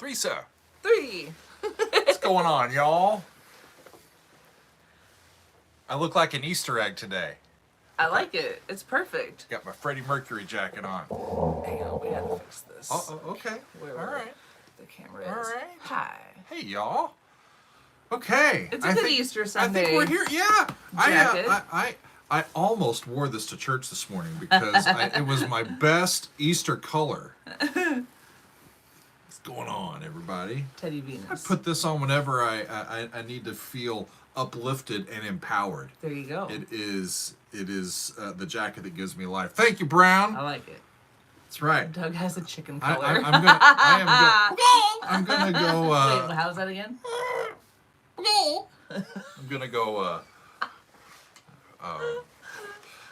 Three, sir. Three. What's going on, y'all? I look like an Easter egg today. I like it. It's perfect. Got my Freddie Mercury jacket on. Hang on, we gotta fix this. Oh, okay. Where All right. the camera is. All right. Hi. Hey, y'all. Okay. It's a good Easter Sunday. I think we're here. Yeah. Jacket. I almost wore this to church this morning because it was my best Easter color. What's going on, everybody? Teddy Venus. I put this on whenever I need to feel uplifted and empowered. There you go. It is the jacket that gives me life. Thank you, Brown. I like it. That's right. Doug has a chicken color. I'm gonna go. Wait, how's that again? I'm gonna go.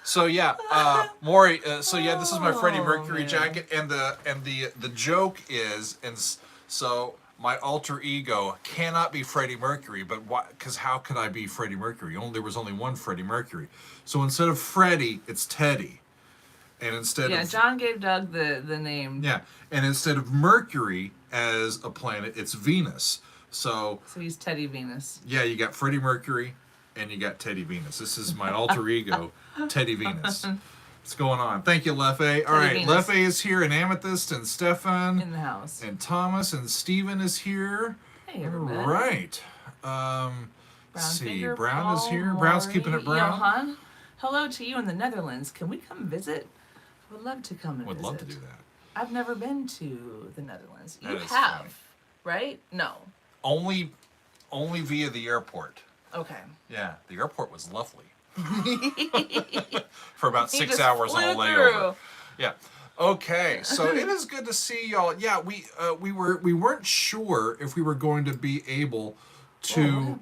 So yeah, Maury. So yeah, this is my Freddie Mercury jacket, and the joke is, so my alter ego cannot be Freddie Mercury, but why? Because how could I be Freddie Mercury? There was only one Freddie Mercury. So instead of Freddie, it's Teddy, and instead of John gave Doug the name. Yeah, and instead of Mercury as a planet, it's Venus. So he's Teddy Venus. Yeah, you got Freddie Mercury, and you got Teddy Venus. This is my alter ego, Teddy Venus. What's going on? Thank you, Leffe. All right, Venus. Leffe is here, and Amethyst, and Stefan. In the house. And Thomas, and Steven is here. Hey, everybody. All right. Let's see, Brown is here. Brown's keeping it brown. Johan, hello to you in the Netherlands. Can we come visit? I would love to come and Would visit. love to do that. I've never been to the Netherlands. You That is have, funny. right? No. Only via the airport. Okay. Yeah, the airport was lovely. For about He 6 just hours on a flew layover. through. Yeah. Okay, so it is good to see y'all. Yeah, we weren't sure if we were going to be able to.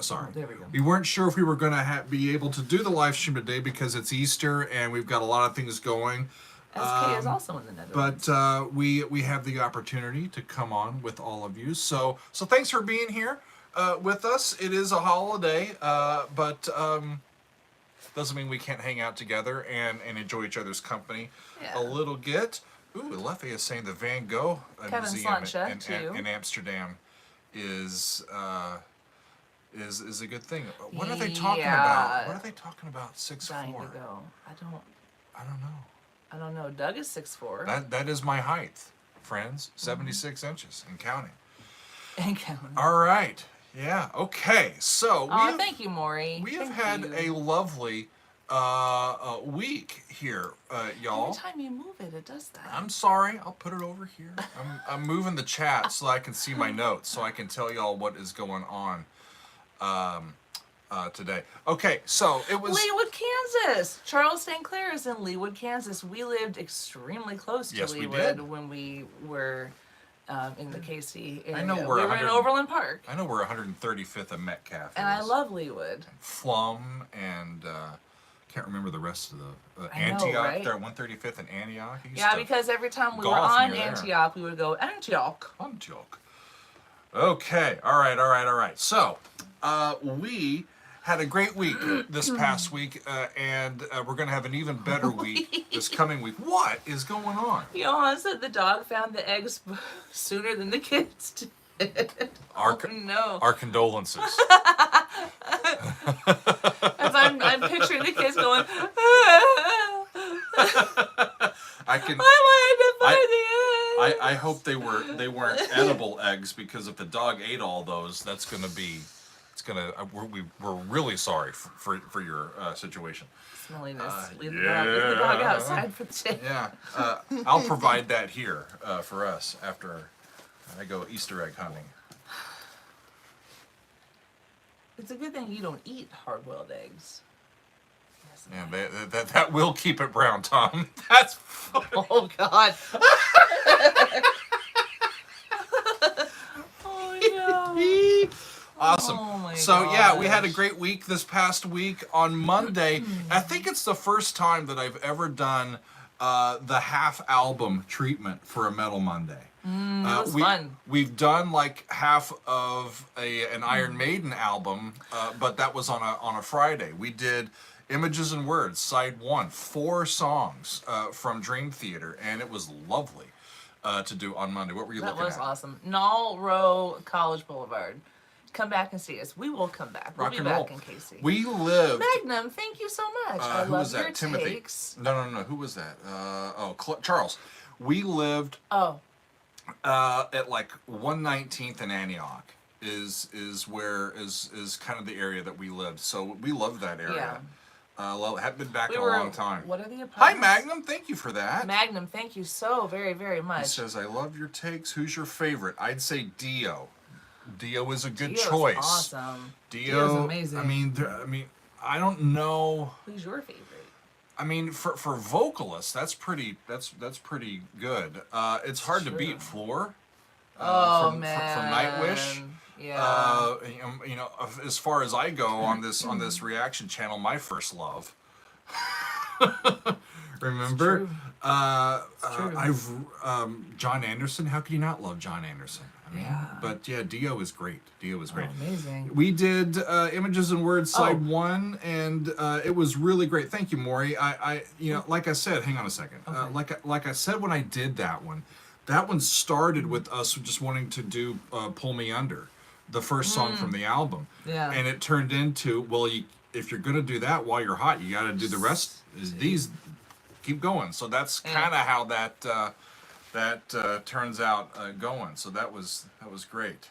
Sorry, there we go. We weren't sure if we were going to be able to do the live stream today because it's Easter and we've got a lot of things going. SK is also in the Netherlands. But we have the opportunity to come on with all of you. So thanks for being here with us. It is a holiday, but doesn't mean we can't hang out together and enjoy each other's company a little bit. Ooh, Leffe is saying the Van Gogh Museum in Amsterdam is a good thing. What are they talking about? What are they talking about? 6'4"? Dying to go. I don't know. I don't know. Doug is 6'4". That is my height, friends. 76 inches and counting. And counting. All right. Yeah. Okay. So thank you, Maury. We have had a lovely week here, y'all. Every time you move it, it does that. I'm sorry. I'll put it over here. I'm moving the chat so I can see my notes, so I can tell y'all what is going on today. Okay. So it was Leawood, Kansas. Charles St. Clair is in Leawood, Kansas. We lived extremely close to Leawood we did. when we were in the KC area. I know we were in Overland Park. I know we're 135th and Metcalf. And I love Leawood. Flum and can't remember the rest of the I know, Antioch. right? They're 135th and Antioch. Yeah, because every time we were golf on near there. Antioch, we would go Antioch. Okay. All right. So we had a great week this past week, and we're going to have an even better week this coming week. What is going on? Johan said the dog found the eggs sooner than the kids did. No. Our condolences. As I'm picturing the kids going, I wanted to find the eggs. I hope they weren't edible eggs, because if the dog ate all those, that's going to be. We're really sorry for your situation. Smelliness. Leave the dog outside for the day. Yeah, I'll provide that here for us after I go Easter egg hunting. It's a good thing you don't eat hard-boiled eggs. Yeah, that will keep it brown, Tom. That's funny. Oh God. Oh no. Awesome. Oh my so yeah, we had a gosh. great week this past week. On Monday, I think it's the first time that I've ever done the half album treatment for a Metal Monday. That was fun. We've done like half of an Iron Maiden album, but that was on a Friday. We did Images and Words, side 1, 4 songs from Dream Theater, and it was lovely. to do on Monday. What were you That looking was at? awesome. Null Row College Boulevard. Come back and see us. We will come back. We'll Rock be and back roll. in KC. We lived. Magnum, thank you so much. I Who love was that? your Timothy. takes. No. Who was that? Charles. We lived Oh, at like 119th and Antioch is where is kind of the area that we lived. So we loved that area. Haven't been back in a long time. What are the Hi apartments? Magnum, thank you for that. Magnum, thank you so very, very much. He says, I love your takes. Who's your favorite? I'd say Dio. Dio is a good Dio's choice. Awesome. Dio's amazing. I mean, I don't know. Who's your favorite? I mean, for vocalists, that's pretty good. It's hard to beat Floor. From Nightwish. Yeah. You know, as far as I go on this reaction channel, my first love. Remember? I've John Anderson. How could you not love John Anderson? I mean, but yeah, Dio is great. Dio is great. Oh, amazing. We did Images and Words side 1, and it was really great. Thank you, Maury. I you know, like I said, hang on a second. Okay. Like I said when I did that one started with us just wanting to do "Pull Me Under," the first song from the album. Yeah. And it turned into, well, if you're gonna do that while you're hot, you got to do the rest. These keep going. So that's kind of how that turns out going. So that was great.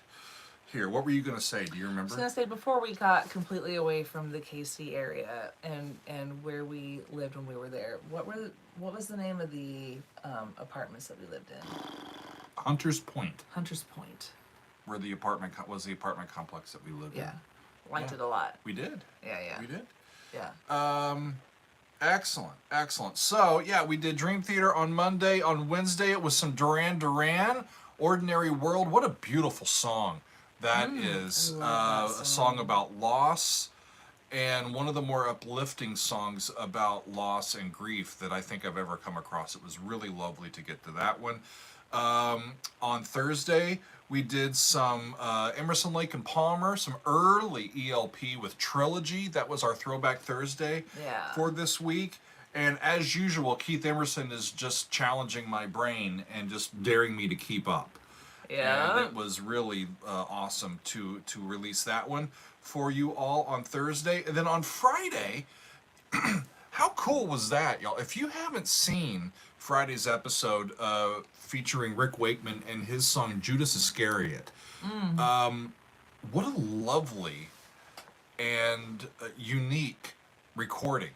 Here, what were you gonna say? Do you remember? I was gonna say, before we got completely away from the KC area and where we lived when we were there, what was the name of the apartments that we lived in? Hunters Point. Hunters Point. Where the apartment was the apartment complex that we lived in. Yeah, liked it a lot. We did. Yeah. We did. Yeah. Excellent. So yeah, we did Dream Theater on Monday. On Wednesday, it was some Duran Duran, Ordinary World. What a beautiful song that is. I love that A song about loss, and one of the more uplifting songs about loss and grief that I think I've ever come across. It was really lovely to get to that one. On Thursday, we did some Emerson, Lake and Palmer, some early ELP with Trilogy. That was our Throwback Thursday for this week. And as usual, Keith Emerson is just challenging my brain and just daring me to keep up. Yeah. And it was really awesome to release that one for you all on Thursday. And then on Friday, how cool was that, y'all? If you haven't seen Friday's episode featuring Rick Wakeman and his song Judas Iscariot, what a lovely and unique recording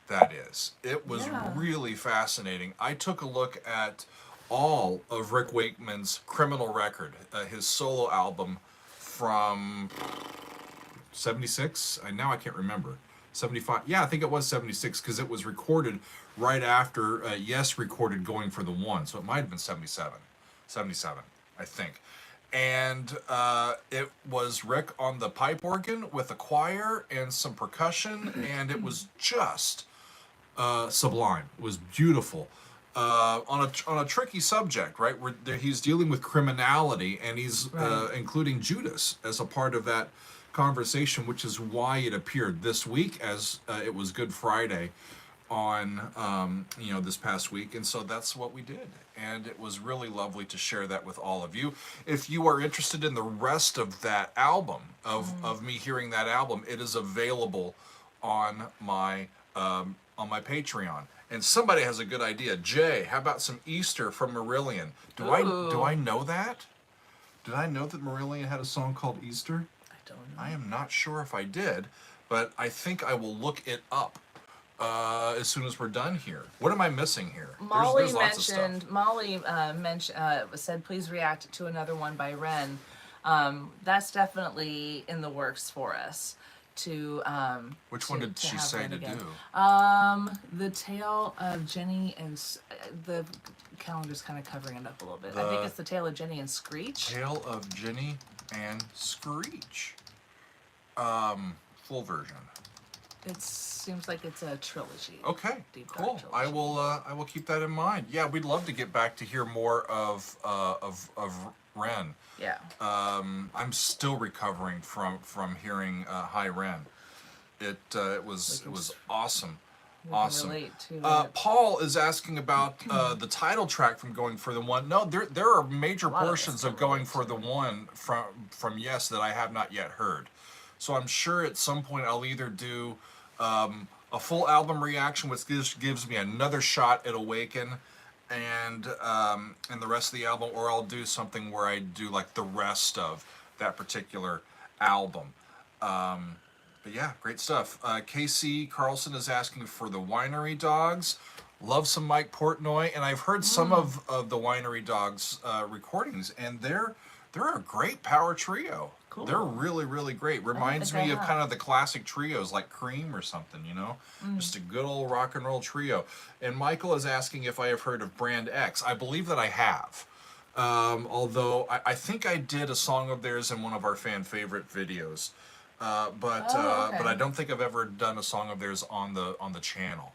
that is. It was really fascinating. I took a look at all of Rick Wakeman's Criminal Record, his solo album from 76. Now I can't remember. 75. Yeah, I think it was 76 because it was recorded right after Yes recorded Going for the One. So it might have been 77, I think. And it was Rick on the pipe organ with a choir and some percussion, and it was just sublime. It was beautiful. On a tricky subject, right? Where he's dealing with criminality, and he's including Judas as a part of that conversation, which is why it appeared this week, as it was Good Friday on this past week, and so that's what we did, and it was really lovely to share that with all of you. If you are interested in the rest of that album, of me hearing that album, it is available on my Patreon. And somebody has a good idea. Jay, how about some Easter from Marillion? Do I know that? Did I know that Marillion had a song called Easter? I don't know. I am not sure if I did, but I think I will look it up as soon as we're done here. What am I missing here? There's lots of stuff. Molly said, please react to another one by Ren. That's definitely in the works for us. Which one did she say to do? The Tale of Jenny and the calendar's kind of covering it up a little bit. I think it's the Tale of Jenny and Screech. Tale of Jenny and Screech. Full version. It seems like it's a trilogy. Okay, cool. Trilogy. I will keep that in mind. Yeah, we'd love to get back to hear more of Ren. Yeah. I'm still recovering from hearing Hi Ren. It was awesome. We Awesome. can relate to it. Paul is asking about the title track from Going for the One. No, there are major lot of us portions can of Going relate for to the it. One from Yes that I have not yet heard. So I'm sure at some point I'll either do a full album reaction, which gives me another shot at Awaken, and the rest of the album, or I'll do something where I do like the rest of that particular album. But yeah, great stuff. KC Carlson is asking for the Winery Dogs. Love some Mike Portnoy, and I've heard some of the Winery Dogs recordings, and they're a great power trio. Cool. They're really, really great. Reminds think I me of have. kind of the classic trios like Cream or something, you know? Just a good old rock and roll trio. And Michael is asking if I have heard of Brand X. I believe that I have. Although I think I did a song of theirs in one of our fan favorite videos. But I don't think I've ever done a song of theirs on the channel.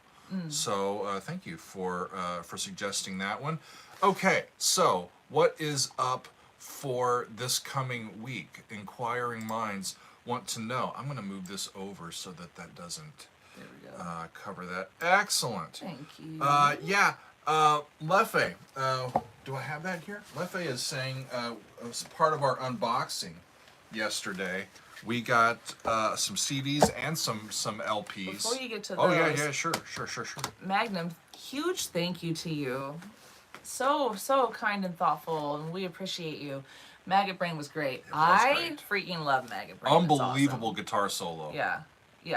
So thank you for suggesting that one. Okay, so what is up for this coming week? Inquiring minds want to know. I'm going to move this over so that doesn't There we go. cover that. Excellent. Thank you. Yeah. Leffe, do I have that here? Leffe is saying, as part of our unboxing yesterday, we got some CDs and some LPs. Before you get to Oh, those, yeah, sure. Magnum, huge thank you to you. So kind and thoughtful, and we appreciate you. Maggot Brain was great. I freaking love Maggot Brain. It's Unbelievable awesome. guitar solo. Yeah,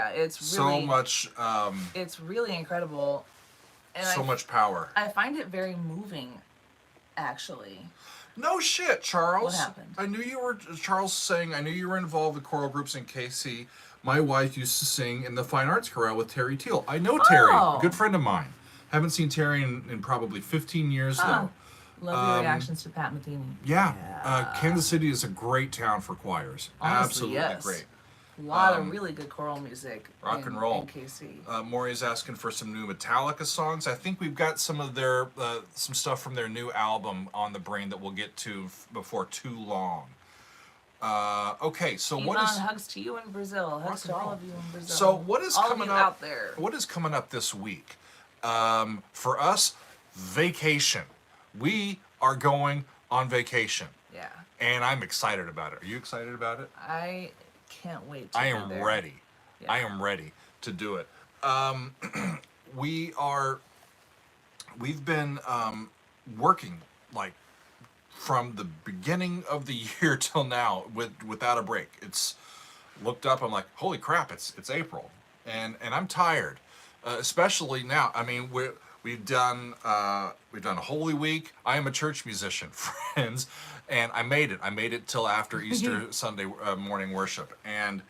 it's So really much, it's really incredible. And so much power. I find it very moving, actually. No shit, Charles. What happened? Charles saying, I knew you were involved with choral groups in KC. My wife used to sing in the Fine Arts Chorale with Terry Teal. I know Terry, good friend of mine. Haven't seen Terry in probably 15 years, though. Love your reactions to Pat Metheny. Yeah. Kansas City is a great town for choirs. Honestly, Absolutely yes. great. A lot of really good choral music. Rock and roll. In KC. Maury's asking for some new Metallica songs. I think we've got some of their some stuff from their new album on the brain that we'll get to before too long. Okay, so Yvonne, what is hugs to you in Brazil. Hugs to all of you in Brazil. so what is all coming of you up out there? What is coming up this week? For us, vacation. We are going on vacation, Yeah. and I'm excited about it. Are you excited about it? I can't wait to I be am there. ready. Yeah. I am ready to do it. We've been working like from the beginning of the year till now without a break. It's looked up. I'm like, holy crap! It's April, and I'm tired, especially now. I mean, we've done Holy Week. I am a church musician, friends, and I made it. I made it till after Easter Sunday morning worship, and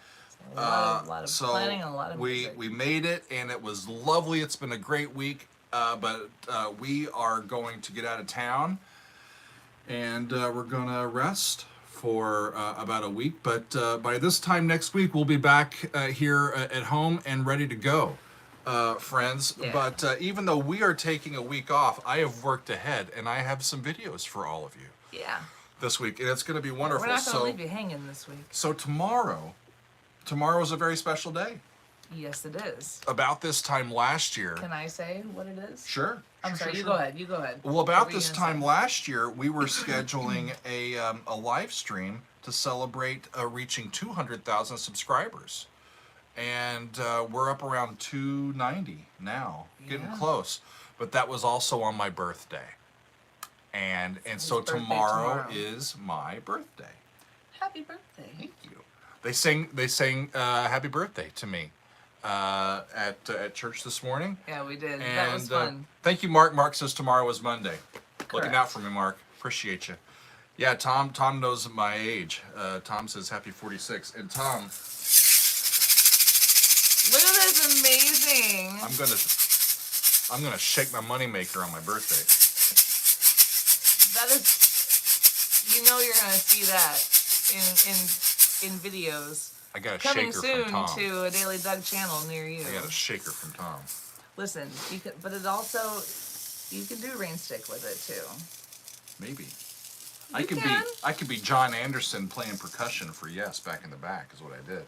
A lot of so planning and a lot of music. we made it, and it was lovely. It's been a great week, but we are going to get out of town, and we're gonna rest for about a week. But by this time next week, we'll be back here at home and ready to go, friends. Yeah. But even though we are taking a week off, I have worked ahead, and I have some videos for all of you Yeah. this week, and it's going to be wonderful. We're not going to So, leave you hanging this week. so tomorrow is a very special day. Yes, it is. About this time last year. Can I say what it is? Sure. I'm sorry. You sure. go ahead. You go ahead. Well, What about were you this gonna time say? last year, we were scheduling a live stream to celebrate reaching 200,000 subscribers, and we're up around 290 now, getting Yeah. close. But that was also on my birthday, and so birthday tomorrow tomorrow. is my birthday. Happy birthday. Thank you. They sang Happy Birthday to me at church this morning. Yeah, we did. And That was fun. thank you, Mark. Mark says tomorrow is Monday. Looking Correct. out for me, Mark. Appreciate you. Yeah, Tom knows my age. Tom says happy 46. And Tom, Look at this, amazing. I'm gonna shake my moneymaker on my birthday. That is, you know, you're gonna see that in videos I got a coming shaker soon from Tom. to a Daily Doug channel near you. I got a shaker from Tom. Listen, you can, but it also you can do rain stick with it too. Maybe. You can. I could be John Anderson playing percussion for Yes back in the back is what I did.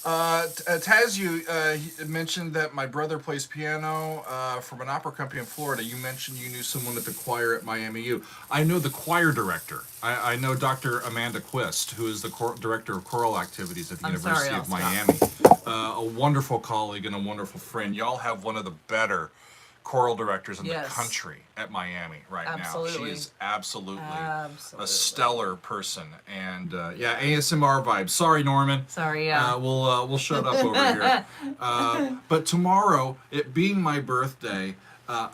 Taz, you mentioned that my brother plays piano from an opera company in Florida. You mentioned you knew someone at the choir at Miami U. I know the choir director. I know Dr. Amanda Quist, who is the director of choral activities at the University of Miami. A wonderful colleague and a wonderful friend. Y'all have one of the better choral directors in the country at Miami now. She is absolutely a stellar person, and ASMR vibes. Sorry, Norman. Sorry, we'll shut up over here. But tomorrow, it being my birthday,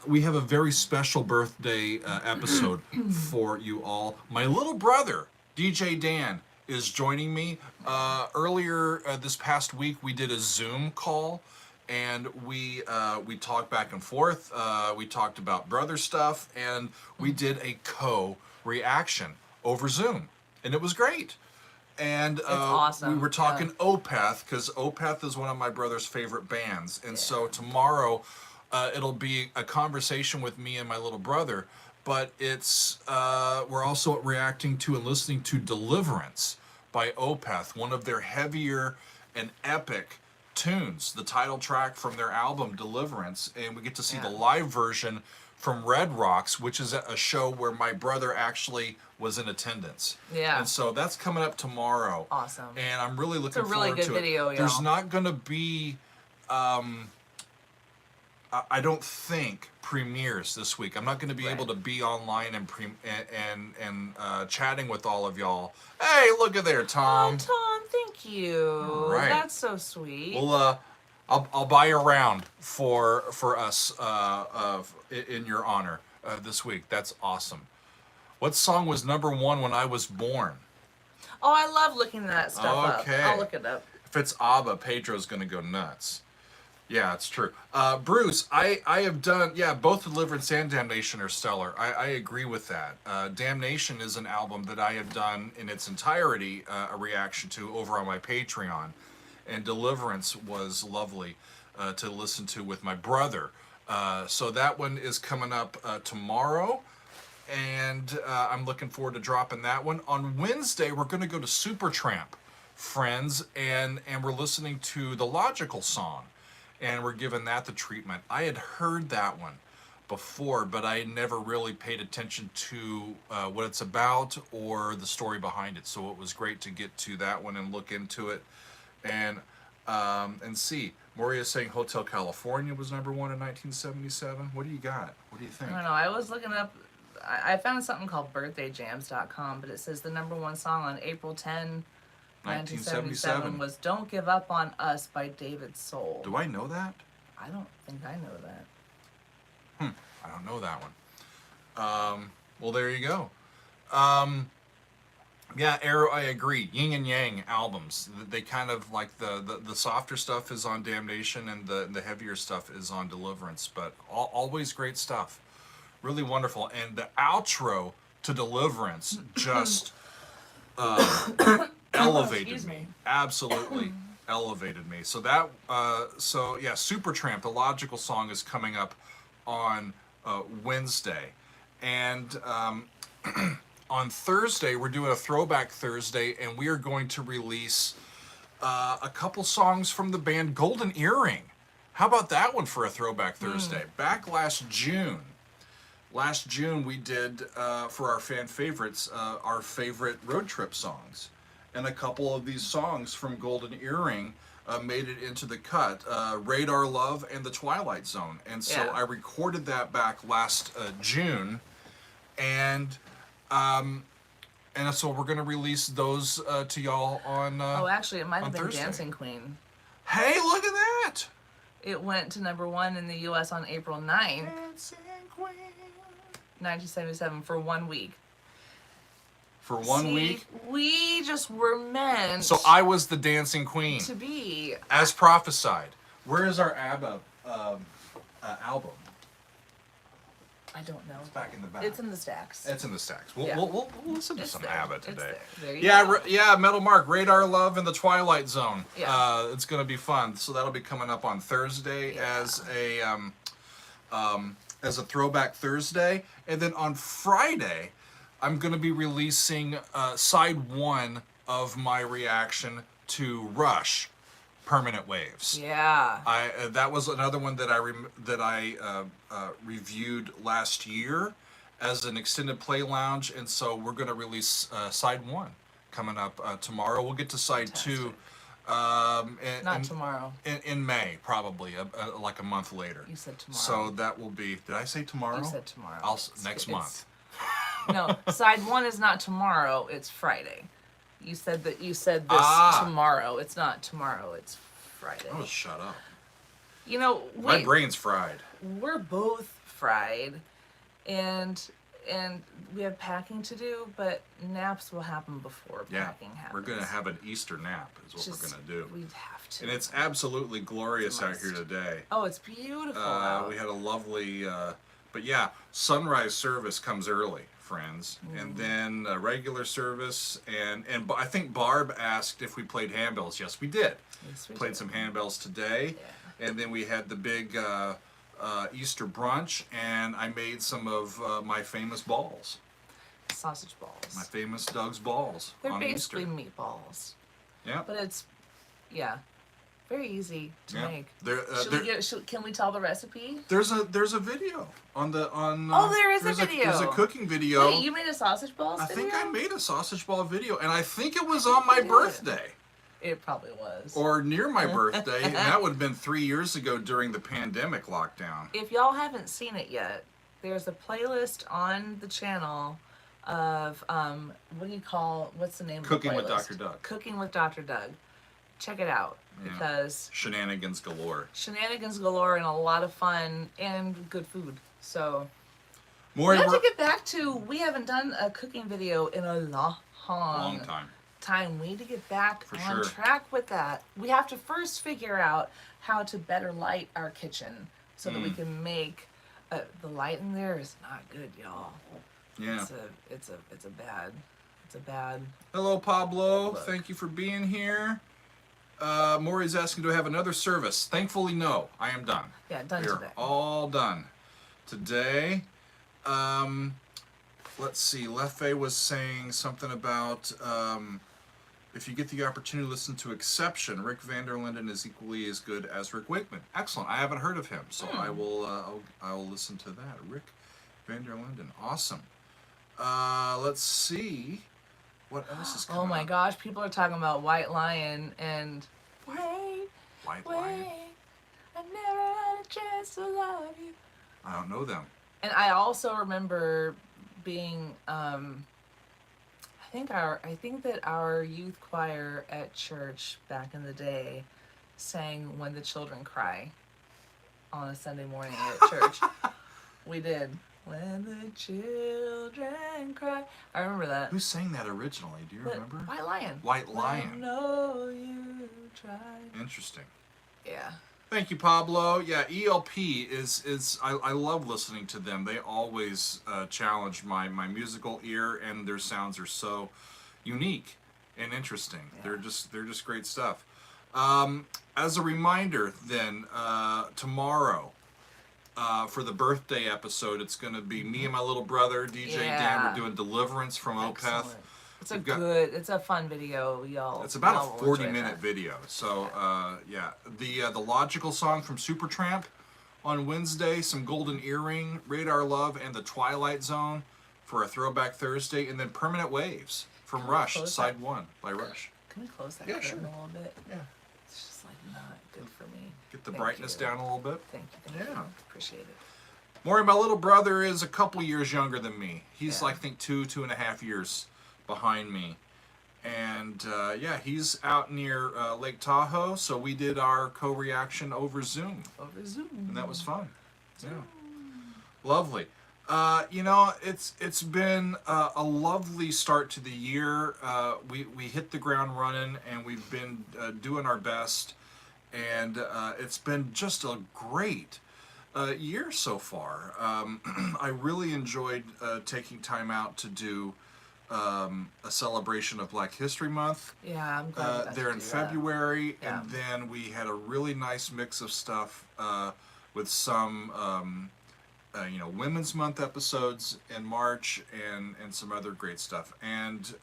we have a very special birthday episode for you all. My little brother, DJ Dan, is joining me. Earlier this past week, we did a Zoom call. And we talked back and forth. We talked about brother stuff, and we did a co-reaction over Zoom, and it was great. And it's awesome. We were talking Opeth, because Opeth is one of my brother's favorite bands. And so tomorrow, it'll be a conversation with me and my little brother. But it's we're also reacting to and listening to Deliverance by Opeth, one of their heavier and epic tunes, the title track from their album Deliverance, and we get to see the live version from Red Rocks, which is a show where my brother actually was in attendance. Yeah. And so that's coming up tomorrow. Awesome. And I'm really looking forward to it. It's a really good video, y'all. There's not going to be I don't think premieres this week. I'm not going to be able to be online and chatting with all of y'all. Hey, look at there, Tom. Oh, Tom, thank you. Right. That's so sweet. Well, I'll buy a round for us in your honor this week. That's awesome. What song was #1 when I was born? Oh, I love looking that stuff up. I'll look it up. If it's ABBA, Pedro's going to go nuts. Yeah, it's true. Bruce, I have done, both Deliverance and Damnation are stellar. I agree with that. Damnation is an album that I have done in its entirety a reaction to over on my Patreon. And Deliverance was lovely to listen to with my brother. So that one is coming up tomorrow. And I'm looking forward to dropping that one. On Wednesday, we're going to go to Supertramp, friends, and we're listening to the Logical song. And we're giving that the treatment. I had heard that one before, but I had never really paid attention to what it's about or the story behind it. So it was great to get to that one and look into it and see. Moria's saying Hotel California was #1 in 1977. What do you got? What do you think? I don't know. I was looking up. I found something called birthdayjams.com, but it says the #1 song on April 10, 1977 was Don't Give Up on Us by David Soul. Do I know that? I don't think I know that. I don't know that one. Well, there you go. Arrow, I agree. Yin and Yang albums. They kind of like the softer stuff is on Damnation and the heavier stuff is on Deliverance. But always great stuff. Really wonderful. And the outro to Deliverance just elevated me. Absolutely elevated me. So that Supertramp, the Logical song, is coming up on Wednesday. And on Thursday, we're doing a Throwback Thursday, and we are going to release a couple songs from the band Golden Earring. How about that one for a Throwback Thursday? Back last June, we did, for our fan favorites, our favorite road trip songs. And a couple of these songs from Golden Earring made it into the cut. Radar Love and The Twilight Zone. And so I recorded that back last June. And so we're going to release those to y'all on actually, it might have been Thursday. Dancing Queen. Hey, look at that! It went to #1 in the U.S. on April 9th, Dancing Queen. 1977, for 1 week. For one week? We just were meant So I was the Dancing Queen. to be. As prophesied. Where is our ABBA album? I don't know. It's back in the back. It's in the stacks. It's in the stacks. We'll listen to some ABBA today. There you go. Metal Mark, Radar Love and The Twilight Zone. Yeah. It's going to be fun. So that'll be coming up on Thursday as a Throwback Thursday. And then on Friday, I'm going to be releasing side 1 of my reaction to Rush, Permanent Waves. Yeah. That was another one that I reviewed last year as an extended play lounge, and so we're going to release side 1 coming up tomorrow. We'll get to side Fantastic. 2 Not tomorrow. in May, probably like a month later. You said tomorrow. So that will be. Did I say tomorrow? You said tomorrow. Next month. No, side 1 is not tomorrow. It's Friday. You said this tomorrow. It's not tomorrow. It's Friday. Oh, shut up. You know, My brain's fried. We're both fried, and we have packing to do, but naps will happen before packing happens. We're gonna have an Easter nap. Is what we're gonna do. We'd have to. And it's absolutely glorious out here today. Oh, it's beautiful out. We had a lovely, but yeah, sunrise service comes early, friends, and then regular service, and I think Barb asked if we played handbells. Yes, we did. Yes, we played did. some handbells today, and then we had the big Easter brunch, and I made some of my famous balls. Sausage balls. My famous Doug's balls. They're on basically Easter. meatballs. Yeah. But it's, very easy to make. Can we tell the recipe? There's a video on there is a video. There's a cooking video. Wait, you made a sausage balls I video? think I made a sausage ball video, and I think it was on my birthday. It probably was. Or near my birthday, and that would have been 3 years ago during the pandemic lockdown. If y'all haven't seen it yet, there's a playlist on the channel of what's the name Cooking of the with playlist? Dr. Doug. Cooking with Dr. Doug. Check it out because Shenanigans galore. Shenanigans galore and a lot of fun and good food. So More we have to get back to. We haven't done a cooking video in a long time. We need to get back on track with that. We have to first figure out how to better light our kitchen so that we can make. The light in there is not good, y'all. Yeah. It's a bad. Hello, Pablo. Look. Thank you for being here. Maury's asking, do I have another service? Thankfully, no. I am done. Yeah, done We're today. all done today. Let's see. Leffe was saying something about if you get the opportunity to listen to Exception, Rick Vanderlinden is equally as good as Rick Wakeman. Excellent. I haven't heard of him, so I will listen to that. Rick Vanderlinden. Awesome. Let's see. What else is coming Oh my up? gosh, people are talking about White Lion and White Lion? I never had a chance to love you. I don't know them. And I also remember being I think that our youth choir at church back in the day sang When the Children Cry on a Sunday morning at church. We did. When the children cry. I remember that. Who sang that originally? Do you remember? White Lion. White Lion. I know you tried. Interesting. Yeah. Thank you, Pablo. Yeah, ELP is I love listening to them. They always challenge my musical ear, and their sounds are so unique and interesting. Yeah. They're just great stuff. As a reminder, then tomorrow. For the birthday episode, it's going to be me and my little brother, DJ Dan. We're doing Deliverance from Opeth. Excellent. It's a fun video, y'all. It's about a 40-minute video. So, the Logical song from Supertramp on Wednesday, some Golden Earring, Radar Love, and The Twilight Zone for a Throwback Thursday, and then Permanent Waves from Rush, Side 1 by Rush. Can we close that curtain a little bit? Yeah. It's just not good for me. Get the brightness down a little bit. Thank you. Appreciate it. Maury, my little brother is a couple years younger than me. He's I think 2.5 years behind me. And he's out near Lake Tahoe, so we did our co-reaction over Zoom. And that was fun. Yeah. Lovely. It's been a lovely start to the year. We hit the ground running, and we've been doing our best. And it's been just a great year so far. I really enjoyed taking time out to do a celebration of Black History Month. Yeah, I'm glad there in February, Yeah. and then we had a really nice mix of stuff with some, Women's Month episodes in March, and some other great stuff. And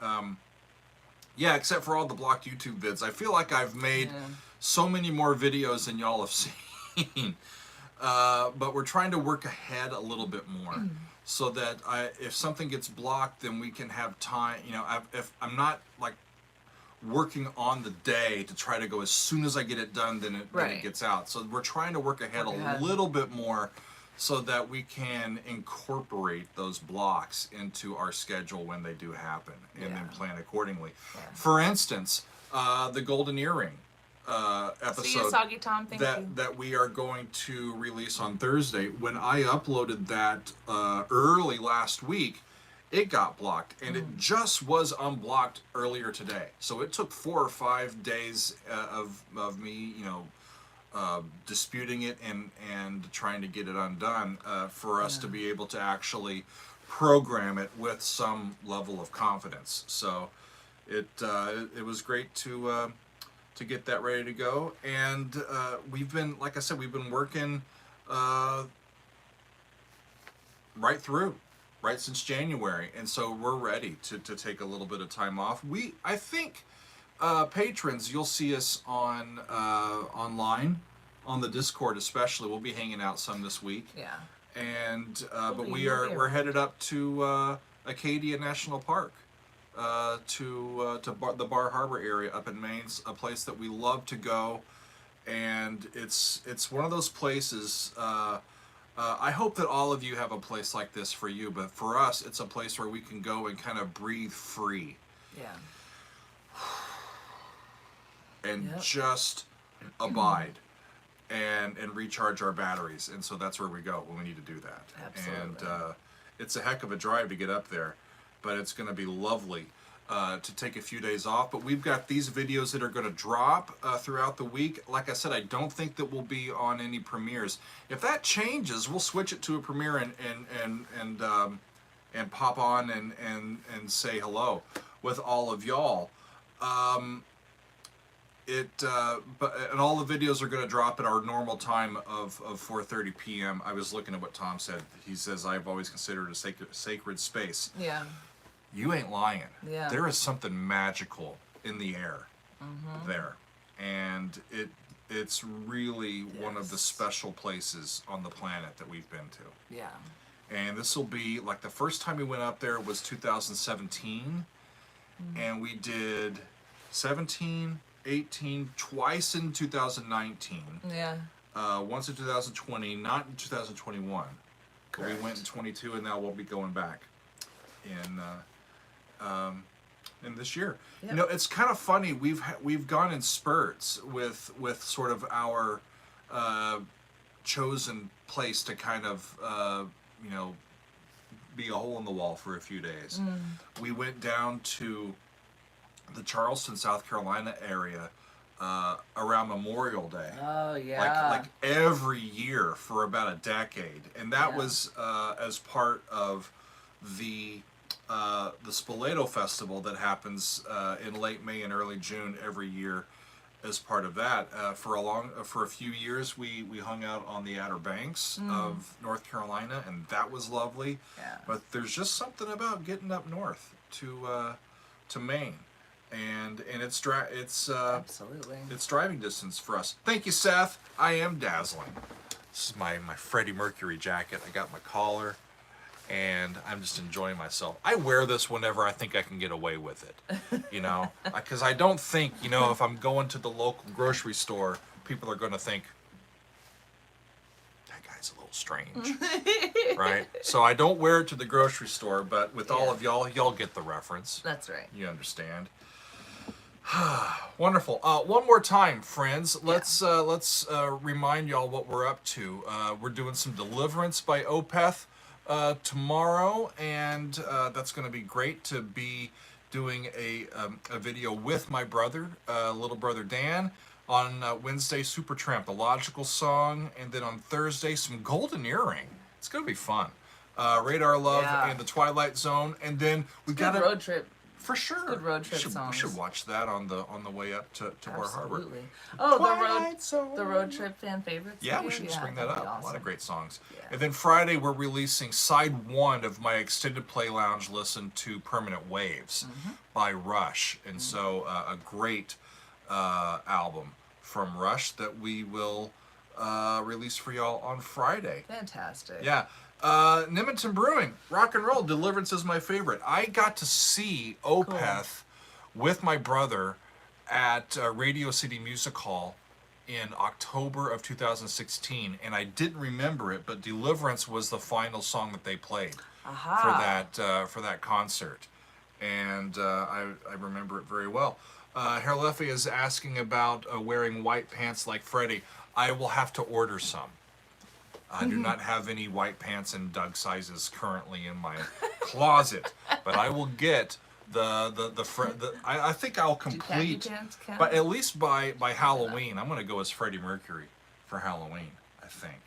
Yeah, except for all the blocked YouTube vids. I feel like I've made so many more videos than y'all have seen. But we're trying to work ahead a little bit more so that if something gets blocked, then we can have time. You know, if I'm not like working on the day to try to go as soon as I get it done, then it gets out. So we're trying to work ahead a little bit more so that we can incorporate those blocks into our schedule when they do happen and then plan accordingly. Yeah. For instance, the Golden Earring episode See you, Soggy Tom. Thank you. That we are going to release on Thursday. When I uploaded that early last week, it got blocked, and it just was unblocked earlier today. So it took 4 or 5 days of me, you know, disputing it and trying to get it undone for us to be able to actually program it with some level of confidence. So it was great to get that ready to go, and we've been, like I said, we've been working right since January, and so we're ready to take a little bit of time off. I think patrons, you'll see us on online on the Discord, especially. We'll be hanging out some this week. Yeah. And but we're headed up to Acadia National Park, to the Bar Harbor area up in Maine, a place that we love to go, and it's one of those places. I hope that all of you have a place like this for you, but for us, it's a place where we can go and kind of breathe free. Yeah. And just abide and recharge our batteries. And so that's where we go when we need to do that. Absolutely. And it's a heck of a drive to get up there, but it's going to be lovely to take a few days off. But we've got these videos that are going to drop throughout the week. Like I said, I don't think that we'll be on any premieres. If that changes, we'll switch it to a premiere and pop on and say hello with all of y'all. And all the videos are going to drop at our normal time of 4:30 p.m. I was looking at what Tom said. He says, I've always considered a sacred space. Yeah. You ain't lying. Yeah. There is something magical in the air there. And it's really one of the special places on the planet that we've been to. Yeah. And this will be, like, the first time we went up there was 2017. And we did 17, 18, twice in 2019. Yeah. Once in 2020, not in 2021. Correct. We went in 22, and now we'll be going back in this year. Yep. You know, it's kind of funny. We've gone in spurts with sort of our chosen place to kind of you know, be a hole in the wall for a few days. We went down to the Charleston, South Carolina area around Memorial Day. Oh yeah. Like every year for about a decade, and that was as part of the Spoleto Festival that happens in late May and early June every year. As part of that, for a few years, we hung out on the Outer Banks of North Carolina, and that was lovely. Yeah. But there's just something about getting up north to Maine, and it's absolutely, it's driving distance for us. Thank you, Seth. I am dazzling. This is my Freddie Mercury jacket. I got my collar, and I'm just enjoying myself. I wear this whenever I think I can get away with it, you know, because I don't think, you know, if I'm going to the local grocery store, people are going to think, that guy's a little strange, right? So I don't wear it to the grocery store, but with all of y'all get the reference. That's right. You understand. Wonderful. One more time, friends. Let's remind y'all what we're up to. We're doing some Deliverance by Opeth tomorrow, and that's going to be great to be doing a video with my brother, little brother Dan. On Wednesday, Supertramp, the Logical Song, and then on Thursday, some Golden Earring. It's going to be fun. Radar Love and the Twilight Zone, and then we got a road trip For sure. Good road trip We songs. should watch that on the way up to Bar Harbor. Absolutely. Oh, Twilight Zone. the road trip fan favorites. Yeah, we video? should just bring that that'd up. be A lot awesome. of great songs. Yeah. And then Friday, we're releasing side 1 of my extended play lounge listen to Permanent Waves by Rush. And so a great album from Rush that we will release for y'all on Friday. Fantastic. Yeah. Nimington Brewing, rock and roll, Deliverance is my favorite. I got to see Opeth with my brother at Radio City Music Hall in October of 2016, and I didn't remember it, but Deliverance was the final song that they played for that concert, and I remember it very well. Herlefi is asking about wearing white pants like Freddie. I will have to order some. I do not have any white pants in Doug sizes currently in my closet, but I will get I think I'll complete, but at least by Halloween, I'm gonna go as Freddie Mercury for Halloween. I think.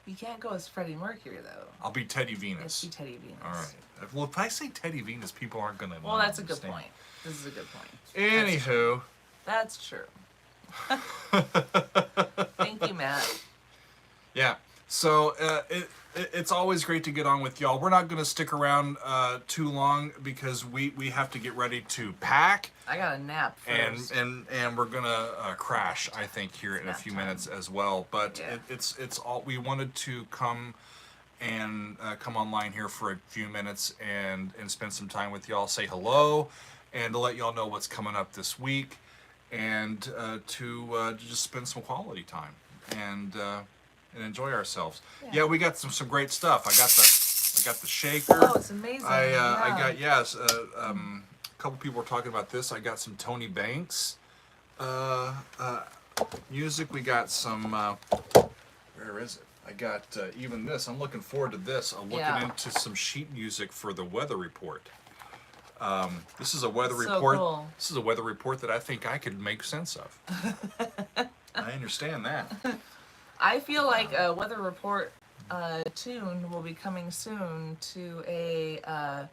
You can't go as Freddie Mercury though. I'll be Teddy Venus. Yes, be Teddy Venus. All right. Well, if I say Teddy Venus, people aren't gonna. Well, that's a good point. This is a good point. Anywho. That's true. Thank you, Matt. Yeah. So it's always great to get on with y'all. We're not going to stick around too long because we have to get ready to pack. I got a nap first. And we're going to crash, I think, here in a few minutes as well. But yeah. it's all we wanted to come online here for a few minutes and spend some time with y'all, say hello, and to let y'all know what's coming up this week, and to just spend some quality time and enjoy ourselves. Yeah, we got some great stuff. I got the shaker. Oh, it's amazing. I got a couple people were talking about this. I got some Tony Banks music. We got some where is it? I got even this. I'm looking forward to this. I'm looking into some sheet music for the weather report. This is a weather report. Cool. This is a weather report that I think I could make sense of. I understand that. I feel like a weather report tune will be coming soon to a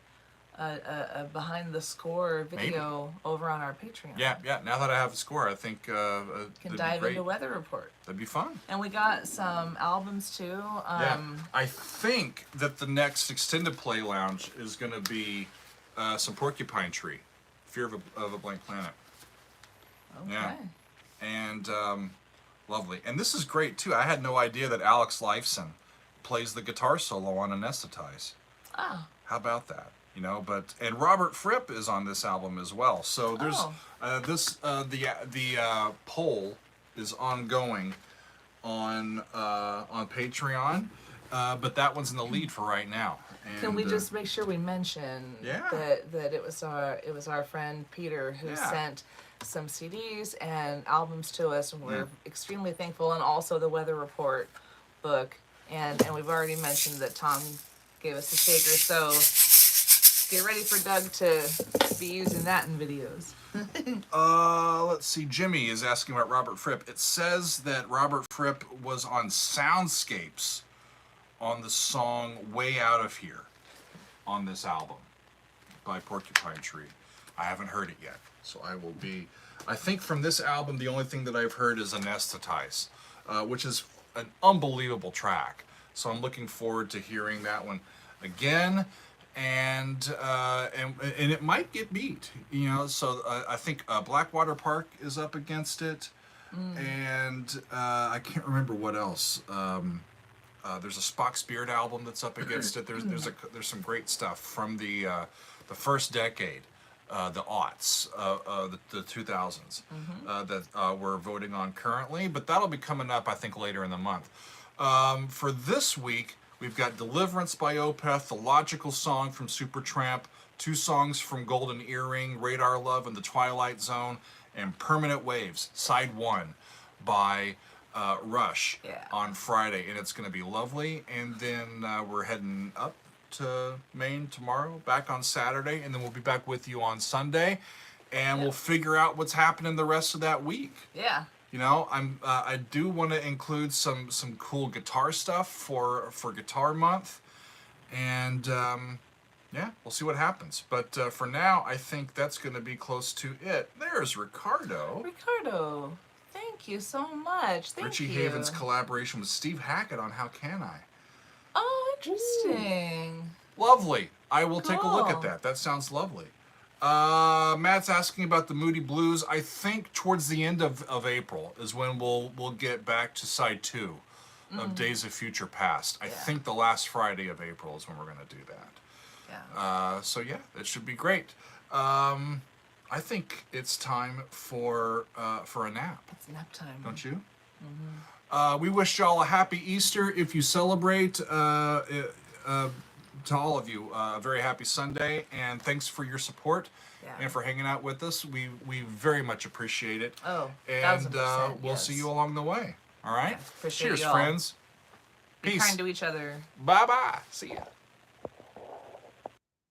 behind the score video over on our Patreon. Yeah. Now that I have the score, I think can dive into weather report. That'd be fun. And we got some albums too. I think that the next extended play lounge is going to be some Porcupine Tree, Fear of a Blank Planet. Okay. Yeah. And lovely. And this is great too. I had no idea that Alex Lifeson plays the guitar solo on Anesthetize. Oh. How about that? And Robert Fripp is on this album as well. So there's the poll is ongoing on Patreon, but that one's in the lead for right now. And, can we just make sure we mention that it was our friend Peter who sent some CDs and albums to us, and we're extremely thankful, and also the weather report book, and we've already mentioned that Tom gave us the shaker, so get ready for Doug to be using that in videos. Let's see. Jimmy is asking about Robert Fripp. It says that Robert Fripp was on Soundscapes on the song Way Out of Here on this album by Porcupine Tree. I haven't heard it yet, so I think from this album the only thing that I've heard is Anesthetize, which is an unbelievable track. So I'm looking forward to hearing that one again, and it might get beat, So I think Blackwater Park is up against it, and I can't remember what else. There's a Spock Spirit album that's up against it. There's some great stuff from the first decade, the aughts, the 2000s that we're voting on currently. But that'll be coming up, I think, later in the month. For this week, we've got Deliverance by Opeth, The Logical Song from Supertramp, 2 songs from Golden Earring, Radar Love and The Twilight Zone, and Permanent Waves, Side 1 by Rush on Friday, and it's going to be lovely. And then we're heading up to Maine tomorrow, back on Saturday, and then we'll be back with you on Sunday, and we'll figure out what's happening the rest of that week. Yeah. I do want to include some cool guitar stuff for Guitar Month, and Yeah, we'll see what happens. But for now, I think that's going to be close to it. There's Ricardo. Ricardo, thank you so much. Thank Richie you. Haven's collaboration with Steve Hackett on How Can I? Oh, interesting. Lovely. I will take a look at Cool. that. That sounds lovely. Matt's asking about the Moody Blues. I think towards the end of April is when we'll get back to side 2 of Days of Future Past. I Yeah. think the last Friday of April is when we're going to do that. Yeah. So yeah, that should be great. I think it's time for a nap. It's nap time. Don't you? We wish y'all a happy Easter if you celebrate. To all of you, a very happy Sunday, and thanks for your support Yeah. and for hanging out with us. We very much appreciate it. Oh, And 1000%, we'll yes. see you along the way. All right? Yeah, appreciate Cheers, y'all. friends. Be Peace. kind to each other. Bye-bye. See ya.